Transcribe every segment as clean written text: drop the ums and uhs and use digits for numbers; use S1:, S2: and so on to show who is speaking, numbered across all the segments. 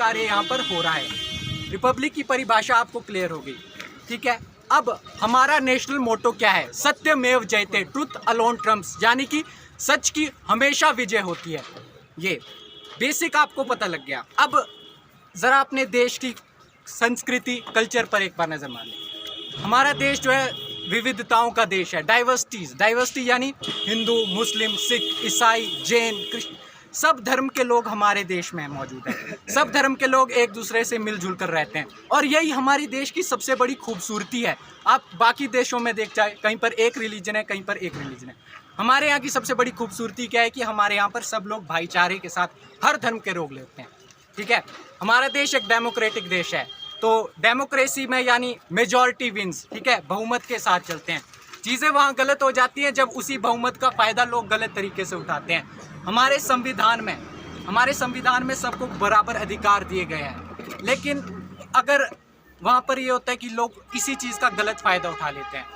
S1: कार्य यहाँ पर हो रहा है। रिपब्लिक की परिभाषा आपको क्लियर हो गई, ठीक है। अब हमारा नेशनल मोटो क्या है? सत्यमेव जयते, ट्रुथ अलोन ट्रम्प्स, यानी कि सच की हमेशा विजय होती है। ये बेसिक आपको पता लग गया। अब ज़रा अपने देश की संस्कृति कल्चर पर एक बार नज़र मार लें। हमारा देश जो है विविधताओं का देश है, डाइवर्सिटी यानी हिंदू, मुस्लिम, सिख, ईसाई, जैन, कृष्ण, सब धर्म के लोग हमारे देश में मौजूद हैं। सब धर्म के लोग एक दूसरे से मिलजुल कर रहते हैं और यही हमारी देश की सबसे बड़ी खूबसूरती है। आप बाकी देशों में देख जाए, कहीं पर एक रिलीजन है, कहीं पर एक रिलीजन है। हमारे यहाँ की सबसे बड़ी खूबसूरती क्या है कि हमारे यहाँ पर सब लोग भाईचारे के साथ हर धर्म के लोग लेते हैं, ठीक है। हमारा देश एक डेमोक्रेटिक देश है, तो डेमोक्रेसी में यानी मेजॉरिटी विंस, ठीक है, बहुमत के साथ चलते हैं। चीज़ें वहाँ गलत हो जाती हैं जब उसी बहुमत का फ़ायदा लोग गलत तरीके से उठाते हैं। हमारे संविधान में सबको बराबर अधिकार दिए गए हैं, लेकिन अगर वहाँ पर ये होता है कि लोग किसी चीज़ का गलत फ़ायदा उठा लेते हैं।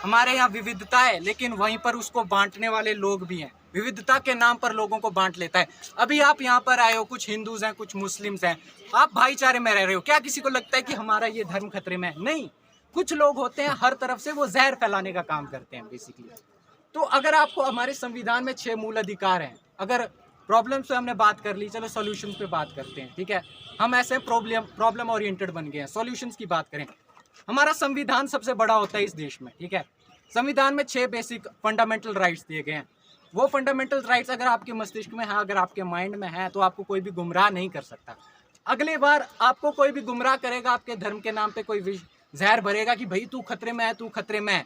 S1: हमारे यहाँ विविधता है, लेकिन वहीं पर उसको बांटने वाले लोग भी हैं। विविधता के नाम पर लोगों को बांट लेता है। अभी आप यहाँ पर आए हो, कुछ हिंदूज़ हैं, कुछ मुस्लिम्स हैं, आप भाईचारे में रह रहे हो। क्या किसी को लगता है कि हमारा ये धर्म खतरे में है? नहीं, कुछ लोग होते हैं हर तरफ से वो जहर फैलाने का काम करते हैं बेसिकली। तो अगर आपको हमारे संविधान में 6 मूल अधिकार हैं, अगर प्रॉब्लम्स पे हमने बात कर ली, चलो सॉल्यूशंस पे बात करते हैं, ठीक है। हम ऐसे प्रॉब्लम ओरिएंटेड बन गए हैं। सॉल्यूशंस की बात करें, हमारा संविधान सबसे बड़ा होता है इस देश में, ठीक है। संविधान में 6 बेसिक फंडामेंटल राइट्स दिए गए हैं। वो फंडामेंटल राइट्स अगर आपके मस्तिष्क में है, अगर आपके माइंड में है, तो आपको कोई भी गुमराह नहीं कर सकता। अगली बार आपको कोई भी गुमराह करेगा, आपके धर्म के नाम पे कोई जहर भरेगा कि भाई तू खतरे में है, तू खतरे में है,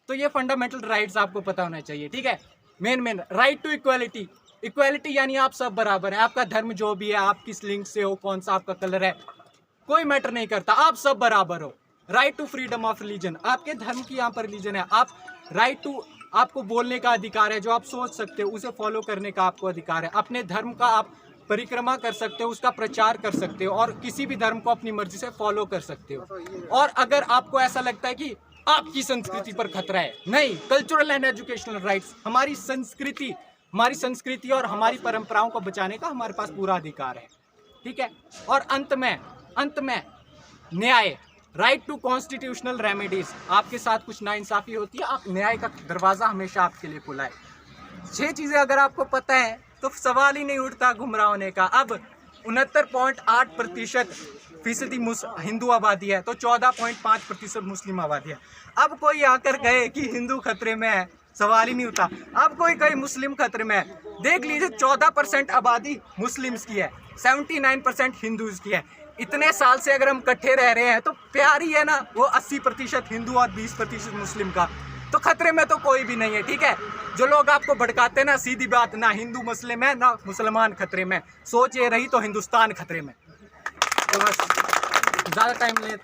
S1: तो ये फंडामेंटल राइट्स आपको पता होना चाहिए, ठीक है। मेन राइट टू इक्वालिटी यानी आप सब बराबर हैं। आपका धर्म जो भी है, आप किस लिंग से हो, कौन सा आपका कलर है, कोई मैटर नहीं करता, आप सब बराबर हो। Right to freedom of religion, आपके धर्म की यहाँ पर रिलीजन है, आप राइट टू, आपको बोलने का अधिकार है, जो आप सोच सकते हो उसे फॉलो करने का आपको अधिकार है। अपने धर्म का आप परिक्रमा कर सकते हो, उसका प्रचार कर सकते हो और किसी भी धर्म को अपनी मर्जी से फॉलो कर सकते हो। और अगर आपको ऐसा लगता है कि आपकी संस्कृति पर खतरा है, नहीं, कल्चरल एंड एजुकेशनल राइट्स, हमारी संस्कृति और हमारी परंपराओं को बचाने का हमारे पास पूरा अधिकार है, ठीक है। और अंत में न्याय, राइट टू कॉन्स्टिट्यूशनल रेमेडीज, आपके साथ कुछ नाइंसाफ़ी होती है, आप न्याय का दरवाज़ा हमेशा आपके लिए खुला है। 6 चीज़ें अगर आपको पता है तो सवाल ही नहीं उठता गुमराह होने का। अब 69.8% हिंदू आबादी है, तो 14.5% मुस्लिम आबादी है। अब कोई आकर कहे कि हिंदू खतरे में है, सवाल ही नहीं उठता। अब कोई कहे मुस्लिम खतरे में है, देख लीजिए 14% आबादी मुस्लिम्स की है, 79% हिंदूज़ की है। इतने साल से अगर हम इकट्ठे रह रहे हैं तो प्यार ही है ना वो 80% हिंदू और 20% मुस्लिम का, तो खतरे में तो कोई भी नहीं है, ठीक है। जो लोग आपको भड़काते हैं ना, सीधी बात, ना हिंदू मुस्लिम है ना मुसलमान खतरे में, सोच ये रही तो हिंदुस्तान खतरे में। तो बस ज़्यादा टाइम ले